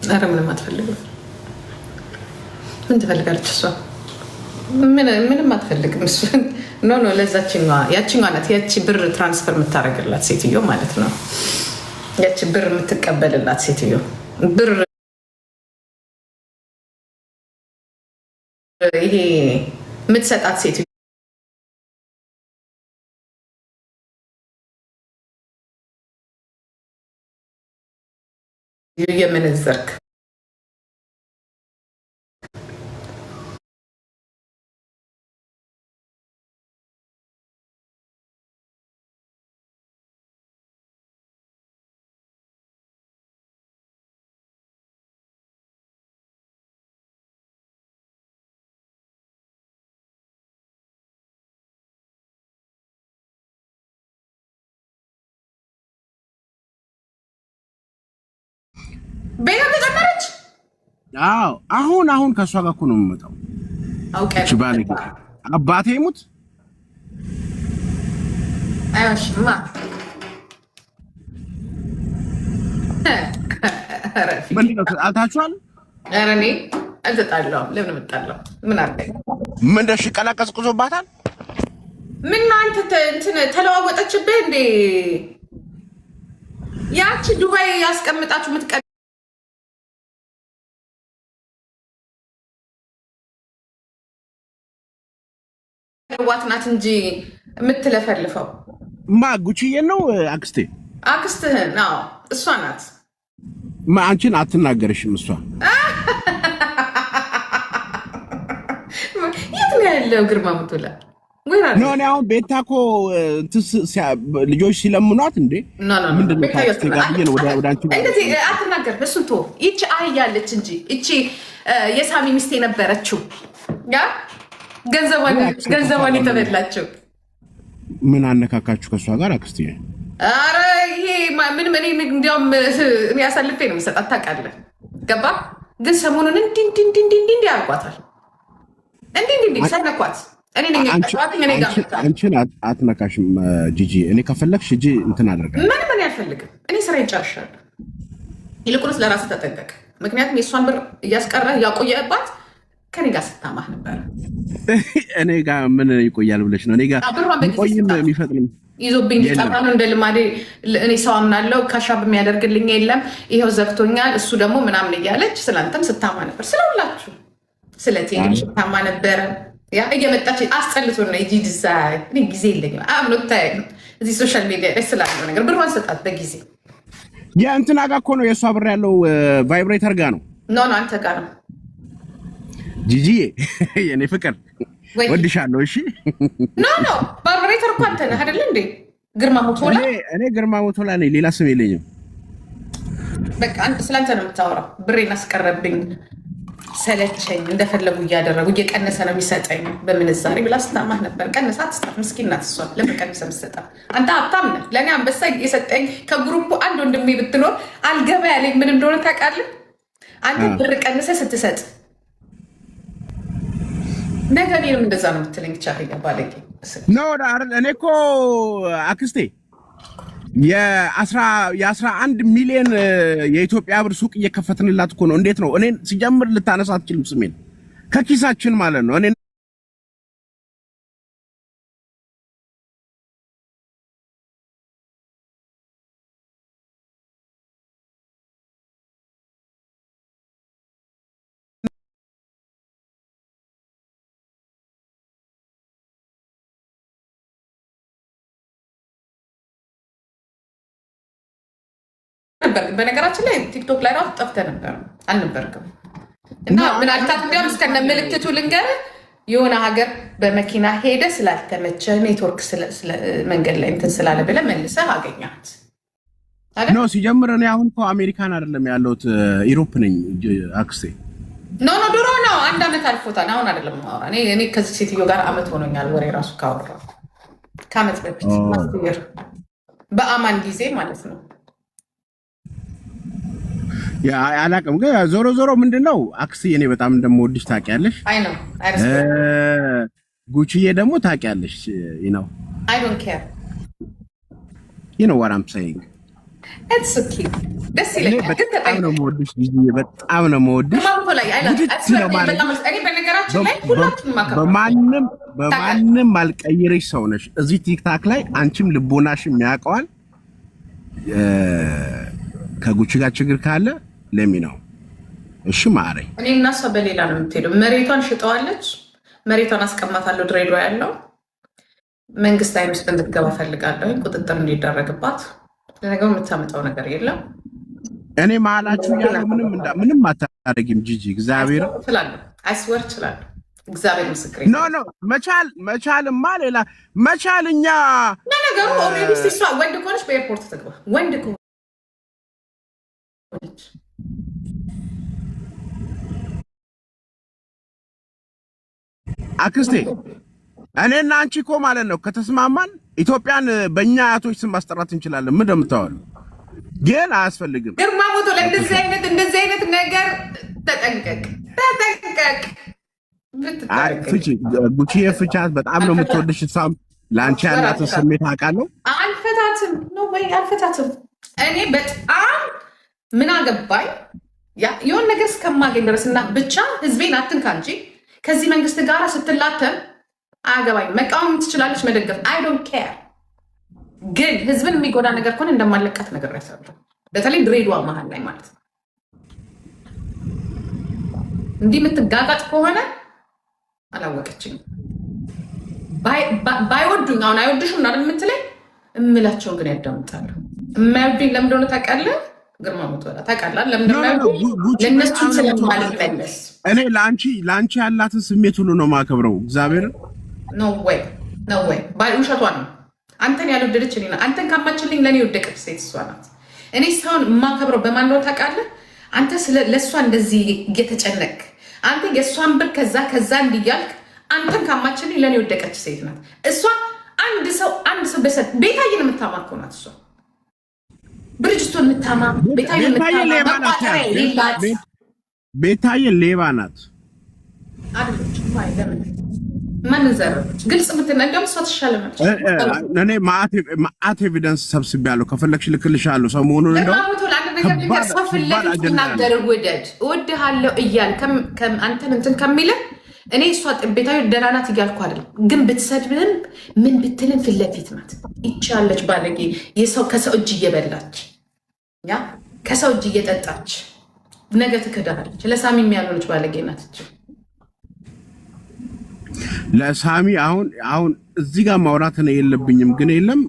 ኧረ ምንም አትፈልግም። ምን ትፈልጋለች እሷ? ምንም አትፈልግም እሱ። ኖ ለዛችኛዋ ያችኛዋ ናት ያቺ ብር ትራንስፈር የምታደርግላት ሴትዮ ማለት ነው። ያቺ ብር የምትቀበልላት ሴትዮ ብር ይሄ የምትሰጣት ሴትዮ የመነዘርክ ቤና ተጨመረች። አሁን ከሷ ጋር እኮ ነው የምመጣው። አውቀሽ ባለጌ አባቴ ይሙት አይዋሽማ። አልታችኋል? ኧረ እኔ አልተጣላሁም። ለምን እመጣለሁ? ምን አለኝ? ምን እንደሽ ቀላቀዝቅዞባታል? ምን አንተ እንትን ተለዋወጠችብህ እንዴ? ያቺ ዱባይ ያስቀምጣችሁ ዋት ናት እንጂ የምትለፈልፈው ጉቺዬ ነው። አክስትህን? አዎ እሷ ናት። አንቺን አትናገርሽም እሷ። የት ነው ያለው ግርማ ሙቶላ? ኖ እኔ አሁን ቤታ እኮ ልጆች ሲለምኗት እንዴ ምንድን ነው ታስጋብየን ወደ አንቺ እንደዚህ አትናገር። እሱን ተወው። ይቺ አህያለች እንጂ ይቺ የሳሚ ሚስት የነበረችው ያ ገንዘቧን የተበላችው ምን አነካካችሁ ከእሷ ጋር አክስቴ? አረ ይሄ ምን እንዲያውም እኔ አሳልፌ ነው የምሰጣት ታውቃለህ። ገባ ግን ሰሞኑን እንዲህ አርጓታል። እንዲህ ሰነኳት። አንቺን አትነካሽም ጂጂ። እኔ ከፈለግሽ ሂጂ እንትን አደርጋለሁ። ምን አልፈልግም። እኔ ስራ ይጨርሻለሁ። ይልቁንስ ለራስህ ተጠንቀቅ። ምክንያቱም የእሷን ብር እያስቀረ እያቆየባት ከኔ ጋር ስታማህ ነበር። እኔ ጋር ምን ይቆያል ብለሽ ነው? እኔ ጋር ቆይም የሚፈጥንም ይዞብኝ ሊጠፋ ነው እንደ ልማዴ። እኔ ሰው አምናለሁ። ካሻብ የሚያደርግልኝ የለም። ይኸው ዘግቶኛል። እሱ ደግሞ ምናምን እያለች ስለአንተም ስታማ ነበር። ስለሁላችሁ ስለ ቴንሽ ስታማ ነበረ። ያ እየመጣች አስጠልቶ ነው ጂ ዲዛይን። እኔ ጊዜ የለኝም። አምኖታይ እዚህ ሶሻል ሚዲያ ላይ ስላለው ነገር ብሯን ሰጣት በጊዜ። የእንትና ጋር እኮ ነው የእሷ ብር ያለው ቫይብሬተር ጋር ነው። ኖ አንተ ጋር ነው ጂጂዬ የኔ ፍቅር ወድሻለሁ። እሺ ኖ ቫይብሬተር እኮ አንተ ነህ አይደል እንዴ? ግርማ ሞቶላ። እኔ ግርማ ሞቶላ ነኝ፣ ሌላ ስም የለኝም። በቃ አንተ ስላንተ ነው የምታወራው። ብሬን አስቀረብኝ፣ ሰለቸኝ፣ እንደፈለጉ እያደረጉ እየቀነሰ ነው የሚሰጠኝ በምንዛሬ ብላ ስታማህ ነበር። ቀነሳ አትስጣት፣ ምስኪን ናት እሷ። ለምን ቀነሰ የምትሰጣት? አንተ ሀብታም ነህ። ለእኔ አንበሳ የሰጠኝ ከግሩፑ አንድ ወንድሜ ብትኖር አልገባ ያለኝ ምን እንደሆነ ታውቃለህ? አንተ ብር ቀንሰ ስትሰጥ ነገ እኔንም እንደዛ ነው የምትለኝ። ቻ ባለጌ እኔ እኮ አክስቴ የ11 ሚሊዮን የኢትዮጵያ ብር ሱቅ እየከፈትንላት እኮ ነው። እንዴት ነው እኔን ሲጀምር ልታነሳ አትችልም ስሜን ከኪሳችን ማለት ነው። እኔ በነገራችን ላይ ቲክቶክ ላይ ራሱ ጠፍተህ ነበር አልነበርክም? እና ምን አልታት እንዲያውም እስከነ ምልክቱ ልንገርህ፣ የሆነ ሀገር በመኪና ሄደ ስላልተመቸ ኔትወርክ መንገድ ላይ እንትን ስላለ ብለህ መልሰህ አገኛት። ኖ ሲጀምር እኔ አሁን እኮ አሜሪካን አይደለም ያለሁት ኢሮፕ ነኝ አክስቴ። ኖ ድሮ ነው፣ 1 ዓመት አልፎታል። አሁን አይደለም ማውራ። እኔ ከዚህ ሴትዮ ጋር ዓመት ሆኖኛል። ወሬ ራሱ ካወራ ከዓመት በፊት ማስር በአማን ጊዜ ማለት ነው። ያ አላውቅም ግን ዞሮ ምንድነው አክስዬ እኔ በጣም እንደምወድሽ ታውቂያለሽ። አይ ነው ጉቺዬ ደግሞ ታውቂያለሽ። I don't care. You know what I'm saying. It's okay. ደስ ይለኛል። ግን በጣም ነው የምወድሽ ጊዜ በጣም ነው የምወድሽ። በማንም አልቀይርሽ ሰው ነሽ። እዚህ ቲክታክ ላይ አንቺም ልቦናሽም ያውቀዋል። ከጉቺ ጋር ችግር ካለ ለሚ ነው እሺ ማረኝ። እኔ እና እሷ በሌላ ነው የምትሄደው። መሬቷን ሽጠዋለች። መሬቷን አስቀማታለሁ። ድሬዳዋ ያለው መንግስት አይን ውስጥ እንድትገባ ፈልጋለሁ፣ ቁጥጥር እንዲደረግባት። ለነገሩ የምታመጣው ነገር የለም። እኔ መሀላችሁ ያለ ምንም አታደርጊም ጂጂ። እግዚአብሔር እችላለሁ፣ አይስወር እችላለሁ። እግዚአብሔር ምስክሬ። ኖ መቻልማ ሌላ መቻል። እኛ ነገሩ ኦልሬዲ እሷ ወንድ ከሆነች በኤርፖርት ትግባ። ወንድ ከሆነች አክስቴ እኔና አንቺ እኮ ማለት ነው ከተስማማን ኢትዮጵያን በእኛ አያቶች ስም ማስጠራት እንችላለን። ምን እንደምታወሉ ግን አያስፈልግም። ግርማ ሞቶ ለእንደዚህ አይነት ነገር ተጠንቀቅ። ፍቺ ጉቺዬ ፍቻት። በጣም ነው የምትወድሽ። እሷም ለአንቺ ያላትን ስሜት አውቃለሁ። አልፈታትም ነው ወይ አልፈታትም። እኔ በጣም ምን አገባኝ የሆነ ነገር እስከማገኝ ድረስ እና ብቻ ህዝቤን አትንካ እንጂ ከዚህ መንግስት ጋር ስትላተም አያገባኝ። መቃወም ትችላለች፣ መደገፍ አይ ዶንት ኬር። ግን ህዝብን የሚጎዳ ነገር ከሆነ እንደማለቃት ነገር ያሳሉ። በተለይ ድሬዳዋ መሀል ላይ ማለት ነው። እንዲህ የምትጋጋጥ ከሆነ አላወቀችኝም። ባይወዱኝ አሁን አይወድሽም እና የምትለኝ እምላቸውን ግን ያዳምጣሉ። የማይወዱኝ ለምን እንደሆነ ታውቃለህ? ግርማ ሞቶላ ታውቃለህ? ለምን እንደማይወዱኝ ለእነሱም ስለማልመለስ እኔ ለአንቺ ያላትን ስሜት ሁሉ ነው ማከብረው። እግዚአብሔር ኖ ወይ ውሸቷን ነው። አንተን ያልወደደች እኔ ነው። አንተን ካማችልኝ ለእኔ የወደቀች ሴት እሷ ናት። እኔ ሰውን የማከብረው በማን ነው ታውቃለህ? አንተ ለእሷ እንደዚህ እየተጨነቅ አንተ የእሷን ብር ከዛ እንዲያልክ አንተን ካማችልኝ ለእኔ የወደቀች ሴት ናት እሷ። አንድ ሰው በሰት ቤታዬን የምታማ እኮ ናት እሷ። ብርጅቶን የምታማ ቤታዬን ሌባ ናት አይደለች። ለምን ማን ዘረች? ግልጽ የምትነገም እሷ ትሻለናለች። እኔ ማአት ኤቪደንስ ሰብስቤያለሁ። ከፈለግሽ ልክልሻለሁ። ሰሞኑን እንደው ናገር ውደድ እወድሃለሁ እያል አንተን እንትን ከሚልም እኔ እሷ ቤታዊ ደህና ናት እያልኩ አይደለም። ግን ብትሰድብህም ምን ብትልም ፊት ለፊት ናት። ይቻለች ባለጌ ከሰው እጅ እየበላች ከሰው እጅ እየጠጣች ነገ ትክዳለች። ለሳሚ የሚያልሆነች ባለጌ ናት። ለሳሚ አሁን እዚህ ጋር ማውራት ነው የለብኝም። ግን የለም